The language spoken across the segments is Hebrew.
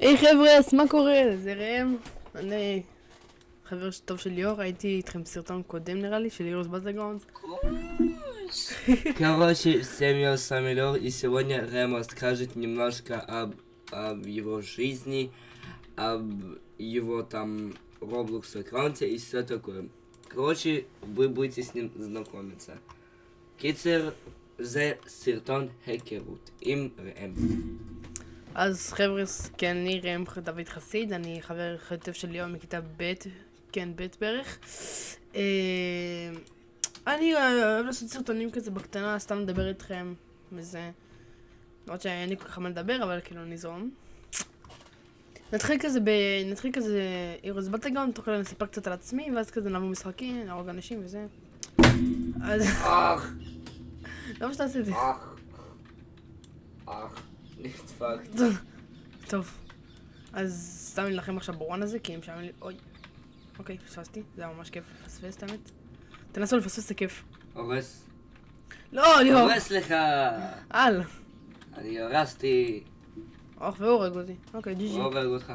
היי חבר'ה, מה קורה? זה ראם. אני חבר טוב של ליאור, הייתי איתכם בסרטון קודם נראה לי, של Heroes Battlegrounds. Короче, всем я с вами Лёр, и сегодня Рэм расскажет немножко об его жизни, об его там Roblox аккаунте и все такое. Короче, вы будете с ним знакомиться. קיצר, זה סרטון היכרות עם ראם. אז חבר'ה, כן, אני ראם דוד חסיד, אני חבר טוב של ליאור מכיתה ב', כן, ב' בערך. אני אוהב לעשות סרטונים כזה בקטנה, סתם לדבר איתכם וזה. למרות שאין לי כל כך מה לדבר, אבל כאילו נזרום. נתחיל כזה Heroes Battlegrounds, תוכל לספר קצת על עצמי, ואז כזה נעבור משחקים, נהרוג אנשים וזה. אז... למה שתעשה את זה? נדפקת. טוב. אז סתם נלחם עכשיו בוואן הזה, כי הם שם לי... אוי. אוקיי, פספסתי. זה היה ממש כיף לפספס את האמת. תנסו לפספס, זה כיף. הורס. לא, ליאור. הורס לך. אל. אני הרסתי. והוא הורג אותי. אוקיי, ג'י ג'י. הוא הורג אותך.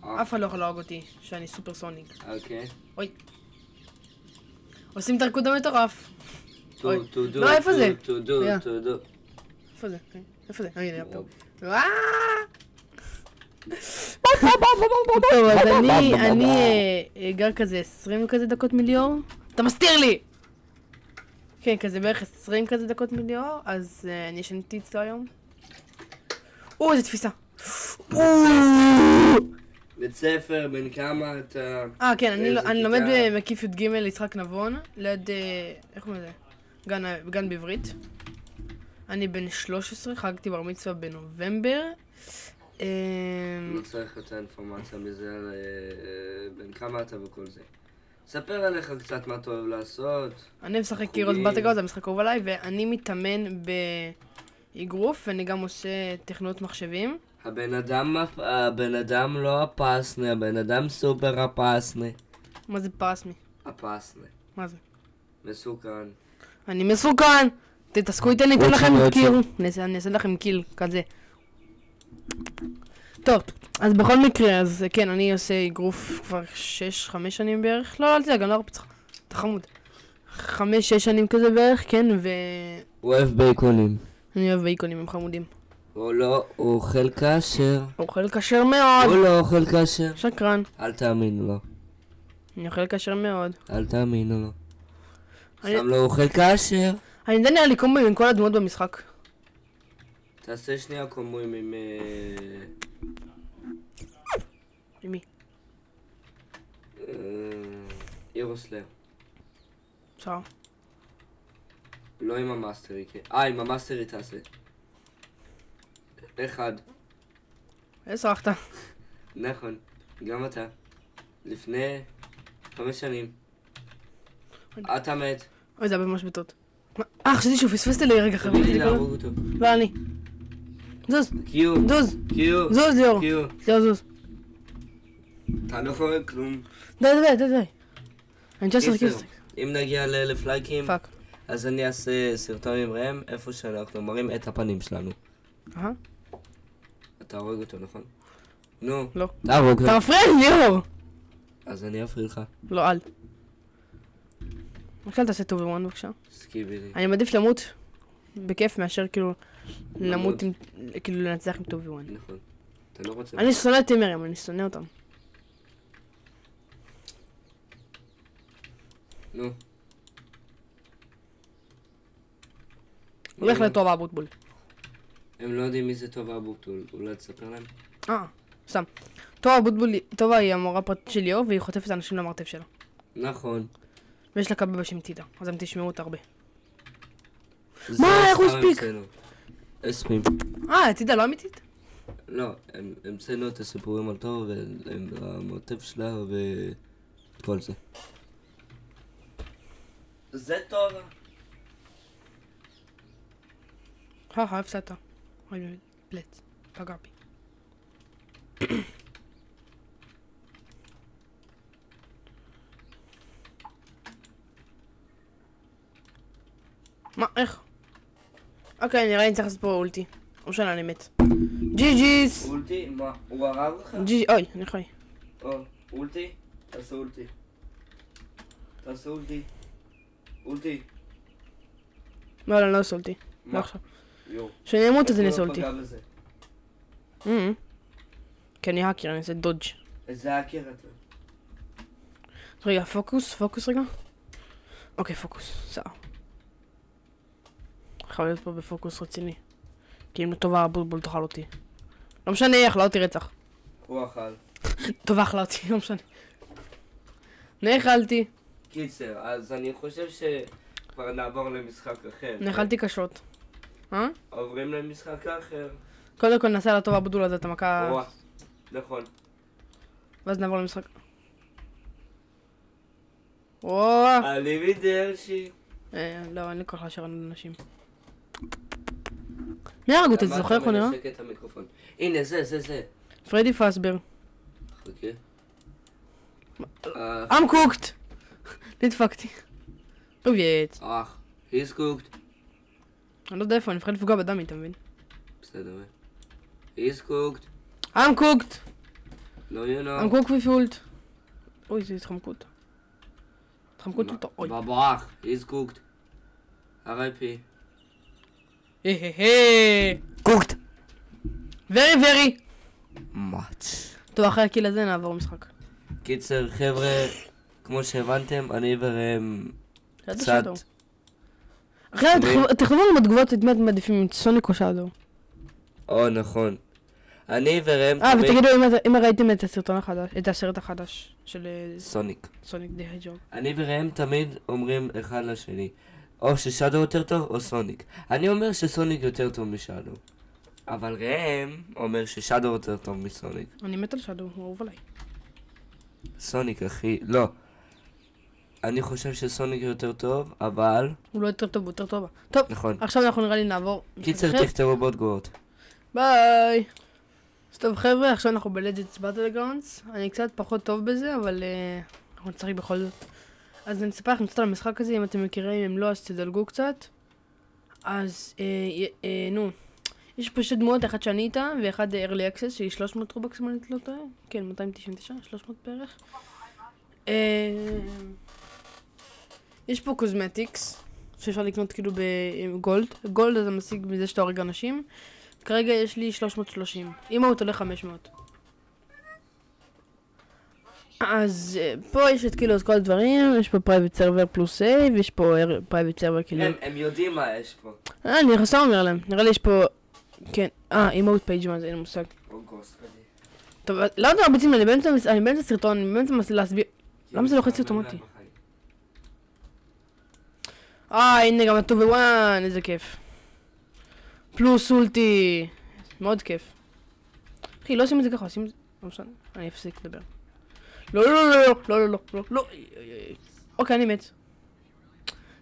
אף אחד לא יכול להרוג אותי, שאני סופר סוניק. אוקיי. אוי. עושים את הרקוד המטורף. אוי. תודו, לא, איפה זה? תודו. איפה זה? איפה זה? הנה, פה. טוב, אז אני גר כזה 20 כזה דקות מליאור. אתה מסתיר לי! כן, כזה בערך 20 כזה דקות מליאור, אז אני ישנתי אצלו היום. איזה תפיסה. בית ספר, בן כמה אתה... כן, אני לומד במקיף י"ג יצחק נבון, ליד, איך קוראים לזה? גן בעברית. אני בן 13, חגגתי בר מצווה בנובמבר. לא צריך יותר אינפורמציה מזה על בן כמה אתה וכל זה. ספר עליך קצת מה אתה אוהב לעשות. אני משחק Heroes Battlegrounds, זה המשחק קרוב עליי, ואני מתאמן באגרוף, ואני גם עושה טכנאות מחשבים. הבן אדם לא הפסנה, הבן אדם סופר הפסנה. מה זה פסמי? הפסנה. מה זה? מסוכן. אני מסוכן! תתעסקו איתי, אני אתן לכם קיל. אני אעשה לכם קיל, כזה. טוב, אז בכל מקרה, אז כן, אני עושה אגרוף כבר 6-5 שנים בערך. לא, אל תדאג, אני לא הרבה צריך. אתה חמוד. 5-6 שנים כזה בערך, כן, הוא אוהב בייקונים. אני אוהב בייקונים, הם חמודים. הוא לא אוכל כשר. הוא אוכל כשר מאוד. הוא לא אוכל כשר. שקרן. אל תאמינו לו. אני אוכל כשר מאוד. אל תאמינו לו. סתם לא אוכל כשר. אני יודע נראה לי קומבויים עם כל הדמות במשחק. תעשה שנייה קומבויים עם... עם מי? אירוסלר. בסדר. לא עם המאסטרי, כן. עם המאסטרי תעשה. אחד. סרחת. נכון, גם אתה. לפני 5 שנים. אתה מת. אוי, זה היה ממש בטעות. חשבתי שהוא פספסת לי רגע חבר'ה. תביא להרוג אותו. לא, אני. זוז. קיו. זוז. קיו. זוז, ליאור. קיו. ליאור, זוז. אתה לא קורא כלום. די. אני 19 קיסט. אם נגיע ל1,000 לייקים, פאק. אז אני אעשה סרטון עם ראם, איפה שאנחנו מראים את הפנים שלנו. אתה הורג אותו, נכון? נו. לא. תהרוג. אתה מפריע לי, ליאור. אז אני אפריע לך. לא, אל. רק אל תעשה טוב בוואן בבקשה. סקיבי לי. אני מעדיף למות בכיף מאשר כאילו למות עם... כאילו לנצח עם טוב בוואן. נכון. אתה לא רוצה... אני שונא את טימרים, אני שונא אותם. נו. הולך לטובה אבוטבול. הם לא יודעים מי זה טובה אבוטבול, אולי תספר להם? סתם. טובה אבוטבול, טובה היא המורה פרטית של ליאור והיא חוטפת אנשים למרתף שלה. נכון. ויש לה כבה בשם טידה, אז הם תשמעו אותה הרבה. מה, איך הוא הספיק? הספיק. טידה לא אמיתית? לא, הם המצאנו את הסיפורים על טובה והמרתף שלה וכל זה. זה טובה. הפסדת. פלט. פגע בי. מה? איך? אוקיי, נראה לי אני צריך לעשות פה אולטי. או שאני מת. ג'י ג'יס. אולטי? מה? הוא הרג לך? ג'י, אוי, אני חי. אולטי? תעשה אולטי. תעשה אולטי. אולטי. לא, אני לא עושה אולטי. לא מה? עכשיו. יו. כשאני אמות אז אני אעשה הוא לא אולטי. פגע בזה. כי אני האקר, אני אעשה דודג'. איזה האקר אתה? רגע, פוקוס רגע. אוקיי, פוקוס, סער. חייב להיות פה בפוקוס רציני. כי אם לא טובה, הבולבול תאכל אותי. לא משנה, אכלה אותי רצח. הוא אכל. טובה אכלה אותי, לא משנה. נאכלתי. קיצר, אז אני חושב שכבר נעבור למשחק אחר. נאכלתי קשות. עוברים למשחק אחר. קודם כל נעשה על הטובה בדול הזה את המכה. וואה, נכון. ואז נעבור למשחק. וואו. אני מדרשי. לא, אין לי כוח להשאיר אנשים. מי הרג אותי? אתה זוכר איך הוא נראה? מנשק את המיקרופון. הנה, זה. פרדי פסבר. חכה. I'm cooked! נדפקתי. פריבייט. אח, he's cooked. אני לא יודע איפה, אני מפחד לפגוע בדמי, אתה מבין? בסדר. he's cooked. I'm cooked! No, you know. I'm cooked ופולט. אוי, זה התחמקות. התחמקות אותו, אוי. בבח, he's cooked. R.I.P. cooked! very! much. טוב, אחרי הקיל הזה נעבור משחק. קיצר, חבר'ה, כמו שהבנתם, אני וראם קצת... אחרי תכתבו לנו בתגובות את מי אתם מעדיפים, את סוניק או שדו. נכון. אני וראם ותגידו אם ראיתם את הסרטון החדש, את הסרט החדש של סוניק די הג'וב. אני וראם תמיד אומרים אחד לשני, או ששדו יותר טוב או סוניק. אני אומר שסוניק יותר טוב משדו, אבל ראם אומר ששדו יותר טוב מסוניק. אני מת על שדו, הוא אהוב עליי. סוניק אחי, לא. אני חושב שסוניק יותר טוב, אבל... הוא לא יותר טוב, הוא יותר טוב. טוב, נכון. עכשיו אנחנו נראה לי נעבור. קיצר, תכתבו בתגובות. ביי! אז טוב חבר'ה, עכשיו אנחנו בלג'נדס באטלגראונדס. אני קצת פחות טוב בזה, אבל אנחנו נצטרך בכל זאת. אז אני אספר לכם קצת על המשחק הזה, אם אתם מכירים, אם לא, אז תדלגו קצת. אז, נו. יש פה שתי דמויות, אחד שאני איתה, ואחד early access, שהיא 300 רובקס, אם אני לא טועה. כן, 299, 300 בערך. יש פה קוסמטיקס, שאפשר לקנות כאילו בגולד. גולד אתה משיג מזה שאתה הורג אנשים. כרגע יש לי 330. אם הוא עולה 500. אז פה יש את כאילו את כל הדברים. יש פה private server פלוס save. יש פה private server כאילו. הם יודעים מה יש פה. אני חסר אומר להם. נראה לי יש פה... כן. אימוט פייג' מה זה? אין מושג. טוב, לא יודע, בעצם אני באמצע סרטון. אני באמצע להסביר. למה זה לוחץ אוטומטי? הנה גם הטוב בוואן, איזה כיף. פלוס אולטי. מאוד כיף. אחי, לא עושים את זה ככה, עושים את זה... לא משנה, אני אפסיק לדבר. לא. אוקיי, אני מת.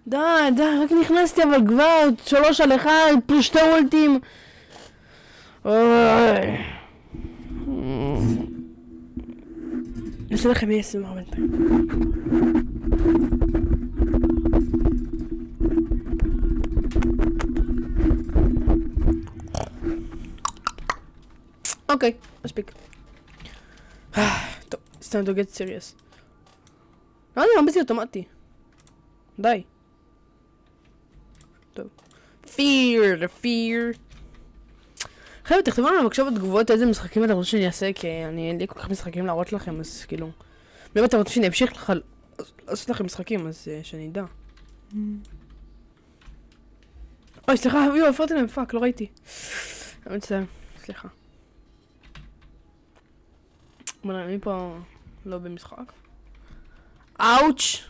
די, רק נכנסתי, אבל כבר 3-1, פלוס 2 אולטים. נעשה לכם ASMR בינתיים. אוקיי, מספיק. טוב, it's time to get serious. לא, זה ממש אוטומטי. די. טוב. fear. חבר'ה, תכתבו לנו בבקשה בתגובות איזה משחקים אתם רוצים שאני אעשה, כי אין לי כל כך משחקים להראות לכם, אז כאילו... ואם אתם רוצים שאני אמשיך לעשות לכם משחקים, אז שאני אדע. אוי, סליחה, הפרעתי להם, פאק, לא ראיתי. אני מצטער, סליחה. בוא'נה, מי פה לא במשחק? אאוץ'!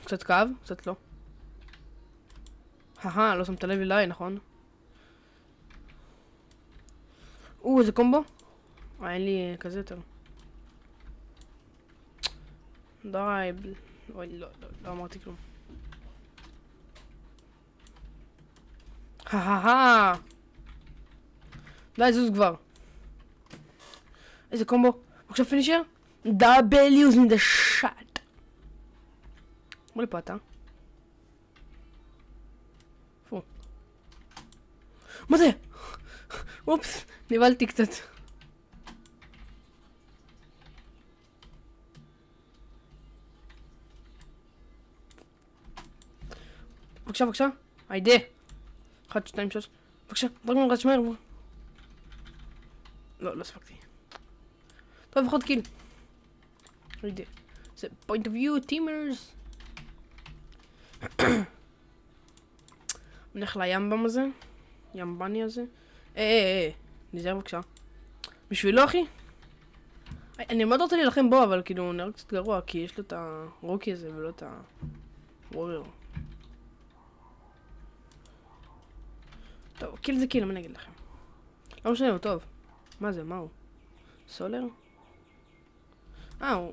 קצת כאב, קצת לא. לא שמת לב אליי, נכון? איזה קומבו? אין לי כזה יותר. די, אוי, לא אמרתי כלום. די, זוז כבר. איזה קומבו? עכשיו פינישר? W's in the shot. בוא לפה אתה. פו. מה זה? אופס. נבלתי קצת. בבקשה, בבקשה. היידה. 1, 2, 3. בבקשה, דרג מלרץ שמר. לא, לא הספקתי. טוב, לפחות קיל. היידה. זה point of view, teamers. נלך לימבם הזה. ימבני הזה. נזהר בבקשה. בשבילו אחי? אני מאוד רוצה להילחם בו, אבל כאילו הוא נראה קצת גרוע, כי יש לו את הרוקי הזה ולא את הווריור. טוב, קיל זה קיל, מה אני אגיד לכם? לא משנה, הוא טוב. מה זה, מה הוא? סולר? הוא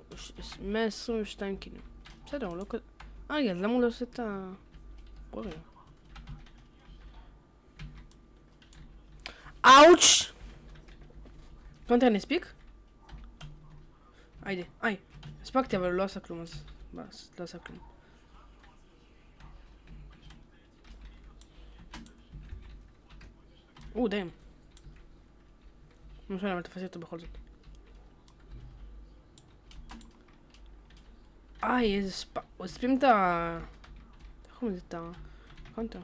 122 כאילו. בסדר, הוא לא כזה... רגע, אז למה הוא לא עושה את הווריור? אאוץ'! קונטר אני אספיק? היידה, הספקתי אבל הוא לא עשה כלום אז... לא עשה כלום. דיים. לא משנה, אבל תפסי אותו בכל זאת. איזה ספק... הוא הספים את ה... איך קוראים לזה? את הקונטר.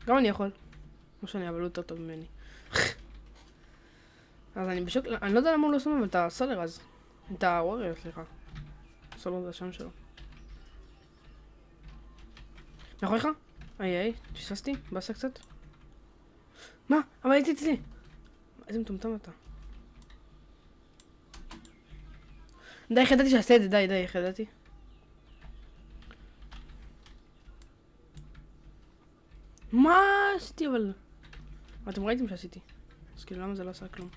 גם אני יכול. לא משנה, אבל הוא יותר טוב ממני. אז אני בשוק... אני לא יודע למה הוא לא שם אבל את הסולר אז. את הווריור, סליחה. סולר זה השם שלו. מאחוריך? תפסתי? בעשה קצת? מה? אבל הייתי אצלי. איזה מטומטם אתה. די, ידעתי שעשה את זה, די, ידעתי. מה עשיתי אבל? אתם ראיתם שעשיתי. אז כאילו למה זה לא עשה כלום?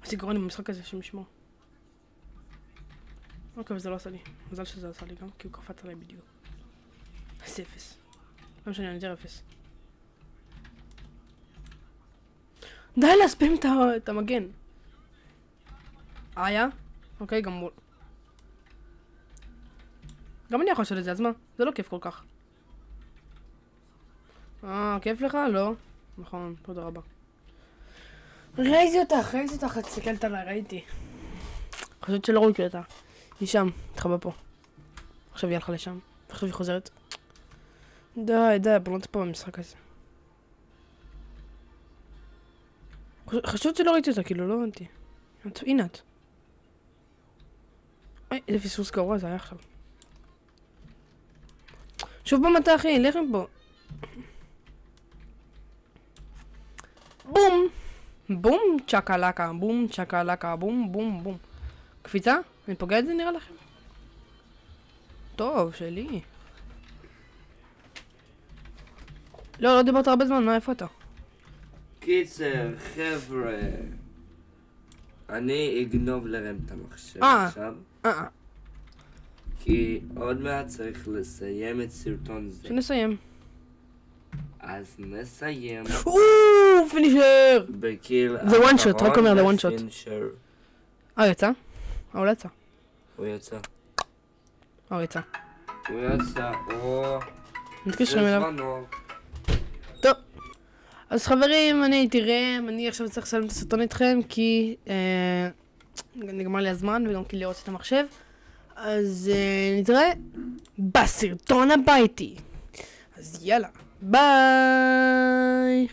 עשיתי גרוני במשחק הזה שמשמור. אוקיי, וזה לא עשה לי. מזל שזה עשה לי גם, כי הוא קפץ עליי בדיוק. איזה אפס. לא משנה, אני יותר אפס. די להספים את המגן. אוקיי, גם מול. גם אני יכול לעשות את זה, אז מה? זה לא כיף כל כך. כיף לך? לא. נכון, תודה רבה. ראיתי אותך, את תסתכלת עליי, ראיתי. חושבת שלא ראיתי אותה. היא שם, התחבא פה. עכשיו היא הלכה לשם, עכשיו היא חוזרת. די, בוא נצא פה במשחק הזה. חשבת שלא ראיתי אותה, כאילו, לא הבנתי. הנה את. איזה פספוס גרוע זה היה עכשיו. שוב במטה אחי, לך מפה. בום! בום צ'קלקה, בום צ'קלקה, בום. קפיצה? אני פוגע את זה נראה לכם? טוב, שלי. לא דיברת הרבה זמן, מה איפה אתה? קיצר, חבר'ה. אני אגנוב לרם את המחשב עכשיו. כי עוד מעט צריך לסיים את סרטון זה. שנסיים. אז נסיים. פינישר! בקיל זה one shot, רק אומר ל one shot. יצא? הוא לא יצא. הוא יצא. הוא יצא. מתקשרים אליו. טוב. אז חברים, אני הייתי רם, אני עכשיו צריך לסיים את הסרטון איתכם כי נגמר לי הזמן וגם כי לראות את המחשב. אז נתראה בסרטון הבא איתי. אז יאללה, ביי!